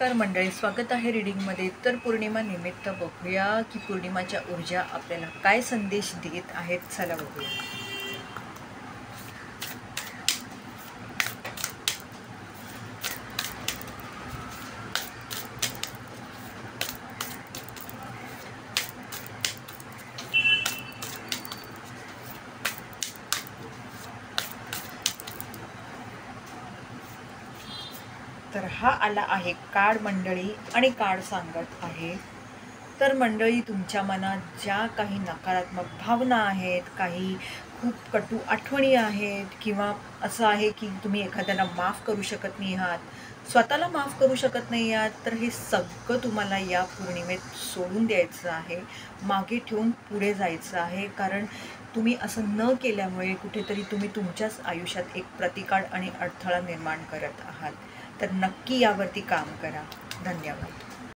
नमस्कार मंडळी, स्वागत आहे रीडिंगमध्ये. तर पौर्णिमा निमित्त बघूया की पौर्णिमाच्या ऊर्जा आपल्याला काय संदेश देत आहेत. चला बघूया. तर हा आला आहे कार्ड मंडळी, आणि कार्ड सांगत आहे तर मंडळी, तुमच्या मनात ज्या काही नकारात्मक भावना आहेत, काही खूप कटू आठवणी आहेत, किंवा असं आहे की तुम्ही एखाद्याला माफ करू शकत नाही आहात, स्वतःला माफ करू शकत नाही आहात, तर हे सगळं तुम्हाला या पौर्णिमेत सोडून द्यायचं आहे, मागे ठेवून पुढे जायचं आहे. कारण तुम्ही असं न केल्यामुळे कुठेतरी तुम्ही तुमच्याच आयुष्यात एक प्रतिकार आणि अडथळा निर्माण करत आहात. तर नक्की यावरती काम करा. धन्यवाद.